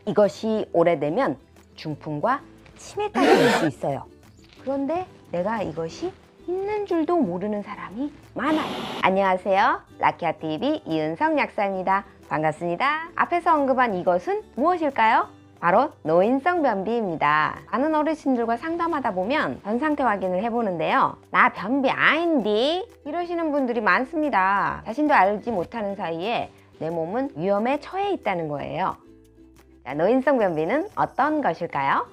이것이 오래되면 중풍과 치매까지 올 수 있어요. 그런데 내가 이것이 있는 줄도 모르는 사람이 많아요. 안녕하세요. 라키아TV 이은성 약사입니다. 반갑습니다. 앞에서 언급한 이것은 무엇일까요? 바로 노인성 변비입니다. 많은 어르신들과 상담하다 보면 변 상태 확인을 해보는데요. 나 변비 아닌디? 이러시는 분들이 많습니다. 자신도 알지 못하는 사이에 내 몸은 위험에 처해 있다는 거예요. 자, 노인성 변비는 어떤 것일까요?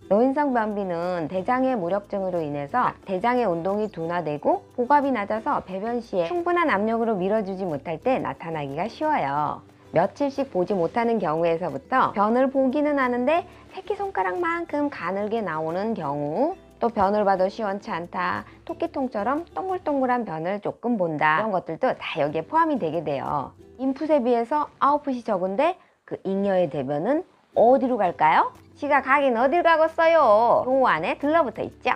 노인성 변비는 대장의 무력증으로 인해서 대장의 운동이 둔화되고 복압이 낮아서 배변 시에 충분한 압력으로 밀어주지 못할 때 나타나기가 쉬워요. 며칠씩 보지 못하는 경우에서부터 변을 보기는 하는데 새끼손가락만큼 가늘게 나오는 경우, 또 변을 봐도 시원치 않다, 토끼통처럼 동글동글한 변을 조금 본다, 이런 것들도 다 여기에 포함이 되게 돼요. 인풋에 비해서 아웃풋이 적은데 그 잉여의 대변은 어디로 갈까요? 지가 가긴 어딜 가겠어요? 요 안에 들러붙어 있죠.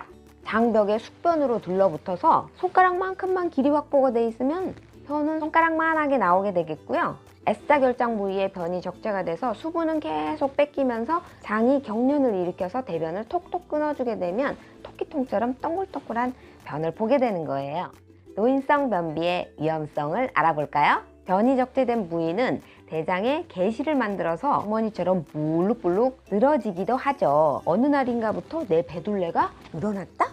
장벽에 숙변으로 들러붙어서 손가락만큼만 길이 확보가 돼 있으면 변은 손가락만하게 나오게 되겠고요. S자결장 부위에 변이 적재가 돼서 수분은 계속 뺏기면서 장이 경련을 일으켜서 대변을 톡톡 끊어주게 되면 토끼통처럼 동글동글한 변을 보게 되는 거예요. 노인성 변비의 위험성을 알아볼까요? 변이 적재된 부위는 대장에 개시를 만들어서 어머니처럼 물룩불룩 늘어지기도 하죠. 어느 날인가부터 내 배둘레가 늘어났다?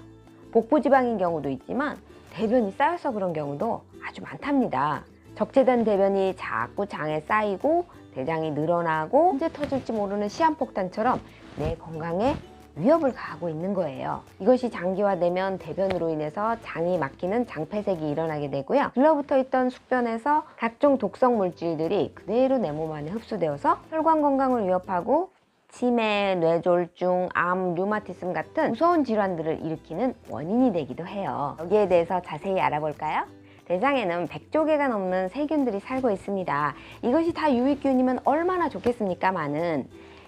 복부지방인 경우도 있지만 대변이 쌓여서 그런 경우도 아주 많답니다. 적재된 대변이 자꾸 장에 쌓이고 대장이 늘어나고 언제 터질지 모르는 시한폭탄처럼 내 건강에 위협을 가하고 있는 거예요. 이것이 장기화되면 대변으로 인해서 장이 막히는 장폐색이 일어나게 되고요. 들러붙어 있던 숙변에서 각종 독성 물질들이 그대로 내 몸 안에 흡수되어서 혈관 건강을 위협하고 치매, 뇌졸중, 암, 류마티즘 같은 무서운 질환들을 일으키는 원인이 되기도 해요. 여기에 대해서 자세히 알아볼까요? 대장에는 100조 개가 넘는 세균들이 살고 있습니다. 이것이 다 유익균이면 얼마나 좋겠습니까마는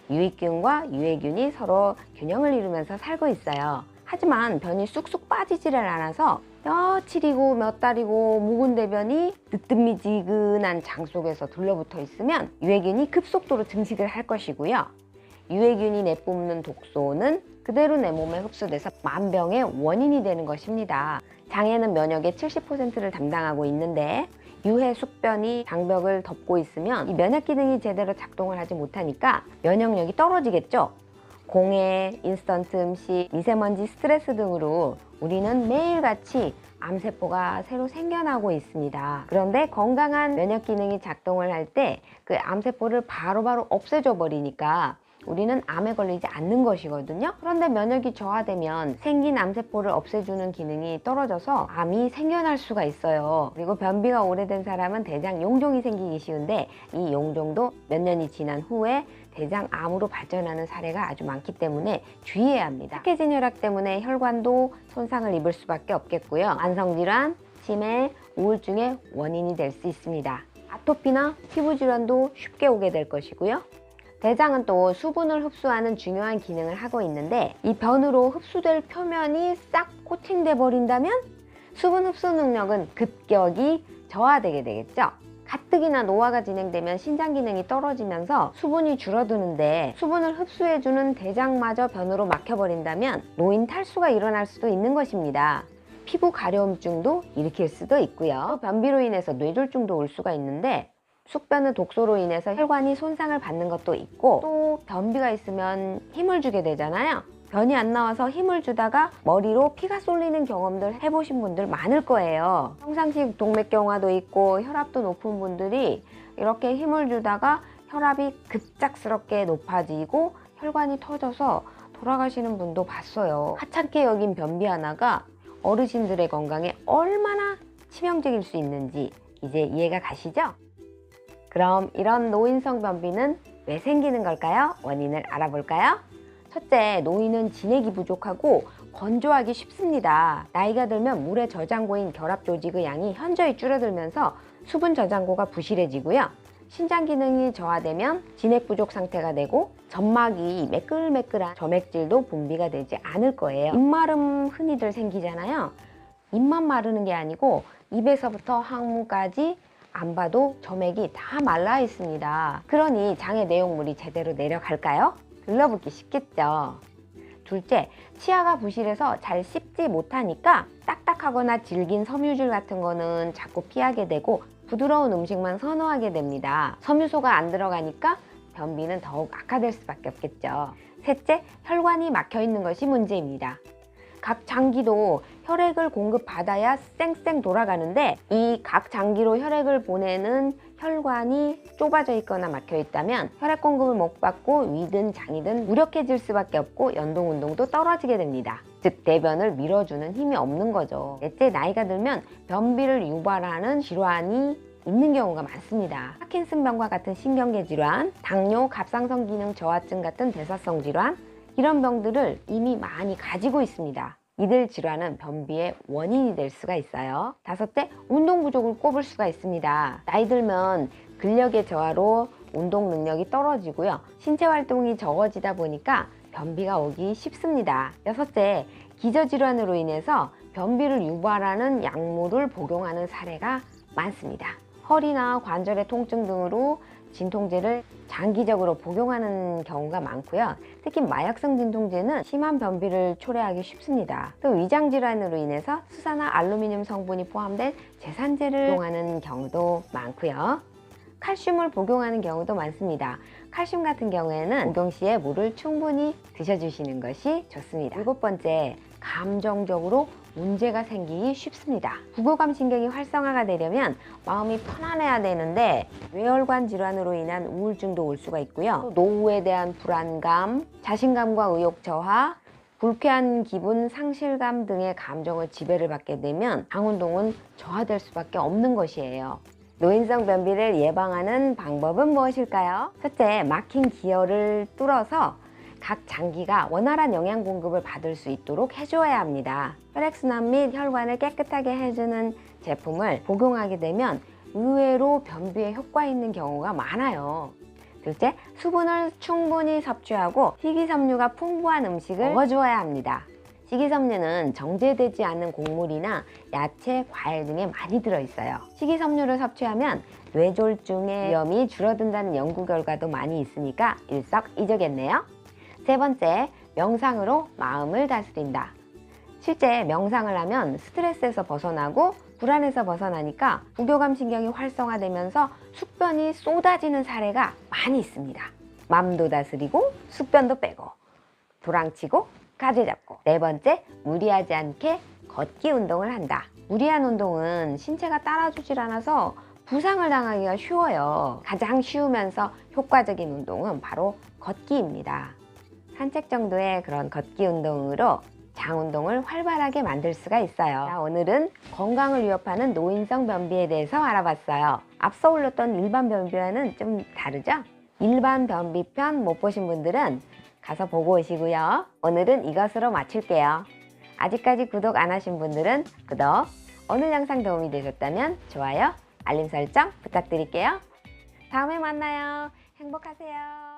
유익균과 유해균이 서로 균형을 이루면서 살고 있어요. 하지만 변이 쑥쑥 빠지지를 않아서 며칠이고 몇 달이고 묵은 대변이 뜨뜻미지근한 장 속에서 둘러붙어 있으면 유해균이 급속도로 증식을 할 것이고요. 유해균이 내뿜는 독소는 그대로 내 몸에 흡수돼서 만병의 원인이 되는 것입니다. 장에는 면역의 70%를 담당하고 있는데 유해 숙변이 장벽을 덮고 있으면 이 면역 기능이 제대로 작동을 하지 못하니까 면역력이 떨어지겠죠. 공해, 인스턴트 음식, 미세먼지, 스트레스 등으로 우리는 매일같이 암세포가 새로 생겨나고 있습니다. 그런데 건강한 면역 기능이 작동을 할 때 그 암세포를 바로바로 없애줘 버리니까 우리는 암에 걸리지 않는 것이거든요. 그런데 면역이 저하되면 생긴 암세포를 없애주는 기능이 떨어져서 암이 생겨날 수가 있어요. 그리고 변비가 오래된 사람은 대장 용종이 생기기 쉬운데 이 용종도 몇 년이 지난 후에 대장암으로 발전하는 사례가 아주 많기 때문에 주의해야 합니다. 약해진 혈액 때문에 혈관도 손상을 입을 수밖에 없겠고요. 만성질환, 치매, 우울증의 원인이 될 수 있습니다. 아토피나 피부질환도 쉽게 오게 될 것이고요. 대장은 또 수분을 흡수하는 중요한 기능을 하고 있는데 이 변으로 흡수될 표면이 싹 코팅돼 버린다면 수분 흡수 능력은 급격히 저하되게 되겠죠. 가뜩이나 노화가 진행되면 신장 기능이 떨어지면서 수분이 줄어드는데 수분을 흡수해주는 대장마저 변으로 막혀버린다면 노인 탈수가 일어날 수도 있는 것입니다. 피부 가려움증도 일으킬 수도 있고요. 변비로 인해서 뇌졸중도 올 수가 있는데 숙변의 독소로 인해서 혈관이 손상을 받는 것도 있고 또 변비가 있으면 힘을 주게 되잖아요. 변이 안 나와서 힘을 주다가 머리로 피가 쏠리는 경험들 해보신 분들 많을 거예요. 평상시 동맥경화도 있고 혈압도 높은 분들이 이렇게 힘을 주다가 혈압이 급작스럽게 높아지고 혈관이 터져서 돌아가시는 분도 봤어요. 하찮게 여긴 변비 하나가 어르신들의 건강에 얼마나 치명적일 수 있는지 이제 이해가 가시죠? 그럼 이런 노인성 변비는 왜 생기는 걸까요? 원인을 알아볼까요? 첫째, 노인은 진액이 부족하고 건조하기 쉽습니다. 나이가 들면 물의 저장고인 결합 조직의 양이 현저히 줄어들면서 수분 저장고가 부실해지고요. 신장 기능이 저하되면 진액 부족 상태가 되고 점막이 매끌매끌한 점액질도 분비가 되지 않을 거예요. 입마름 흔히들 생기잖아요. 입만 마르는 게 아니고 입에서부터 항문까지 안 봐도 점액이 다 말라 있습니다. 그러니 장의 내용물이 제대로 내려갈까요? 들러붙기 쉽겠죠. 둘째, 치아가 부실해서 잘 씹지 못하니까 딱딱하거나 질긴 섬유질 같은 거는 자꾸 피하게 되고 부드러운 음식만 선호하게 됩니다. 섬유소가 안 들어가니까 변비는 더욱 악화될 수밖에 없겠죠. 셋째, 혈관이 막혀 있는 것이 문제입니다. 각 장기도 혈액을 공급받아야 쌩쌩 돌아가는데 이 각 장기로 혈액을 보내는 혈관이 좁아져 있거나 막혀 있다면 혈액 공급을 못 받고 위든 장이든 무력해질 수밖에 없고 연동 운동도 떨어지게 됩니다. 즉 대변을 밀어주는 힘이 없는 거죠. 넷째, 나이가 들면 변비를 유발하는 질환이 있는 경우가 많습니다. 파킨슨병과 같은 신경계 질환, 당뇨, 갑상선 기능 저하증 같은 대사성 질환, 이런 병들을 이미 많이 가지고 있습니다. 이들 질환은 변비의 원인이 될 수가 있어요. 다섯째, 운동 부족을 꼽을 수가 있습니다. 나이 들면 근력의 저하로 운동 능력이 떨어지고요. 신체 활동이 적어지다 보니까 변비가 오기 쉽습니다. 여섯째, 기저질환으로 인해서 변비를 유발하는 약물을 복용하는 사례가 많습니다. 허리나 관절의 통증 등으로 진통제를 장기적으로 복용하는 경우가 많고요. 특히 마약성 진통제는 심한 변비를 초래하기 쉽습니다. 또 위장질환으로 인해서 수사나 알루미늄 성분이 포함된 제산제를 복용하는 경우도 많고요. 칼슘을 복용하는 경우도 많습니다. 칼슘 같은 경우에는 복용 시에 물을 충분히 드셔주시는 것이 좋습니다. 일곱 번째, 감정적으로 문제가 생기기 쉽습니다. 부교감 신경이 활성화가 되려면 마음이 편안해야 되는데 뇌혈관 질환으로 인한 우울증도 올 수가 있고요. 노후에 대한 불안감, 자신감과 의욕 저하, 불쾌한 기분, 상실감 등의 감정을 지배를 받게 되면 장운동은 저하될 수밖에 없는 것이에요. 노인성 변비를 예방하는 방법은 무엇일까요? 첫째, 막힌 기혈을 뚫어서 각 장기가 원활한 영양 공급을 받을 수 있도록 해줘야 합니다. 혈액순환 및 혈관을 깨끗하게 해주는 제품을 복용하게 되면 의외로 변비에 효과 있는 경우가 많아요. 둘째, 수분을 충분히 섭취하고 식이섬유가 풍부한 음식을 먹어주어야 합니다. 식이섬유는 정제되지 않은 곡물이나 야채, 과일 등에 많이 들어있어요. 식이섬유를 섭취하면 뇌졸중의 위험이 줄어든다는 연구 결과도 많이 있으니까 일석이조겠네요. 세 번째, 명상으로 마음을 다스린다. 실제 명상을 하면 스트레스에서 벗어나고 불안에서 벗어나니까 부교감 신경이 활성화되면서 숙변이 쏟아지는 사례가 많이 있습니다. 마음도 다스리고 숙변도 빼고 도랑치고 가지 잡고. 네 번째, 무리하지 않게 걷기 운동을 한다. 무리한 운동은 신체가 따라주질 않아서 부상을 당하기가 쉬워요. 가장 쉬우면서 효과적인 운동은 바로 걷기입니다. 산책 정도의 그런 걷기 운동으로 장 운동을 활발하게 만들 수가 있어요. 자, 오늘은 건강을 위협하는 노인성 변비에 대해서 알아봤어요. 앞서 올렸던 일반 변비와는 좀 다르죠? 일반 변비 편 못 보신 분들은 가서 보고 오시고요. 오늘은 이것으로 마칠게요. 아직까지 구독 안 하신 분들은 구독, 오늘 영상 도움이 되셨다면 좋아요, 알림 설정 부탁드릴게요. 다음에 만나요. 행복하세요.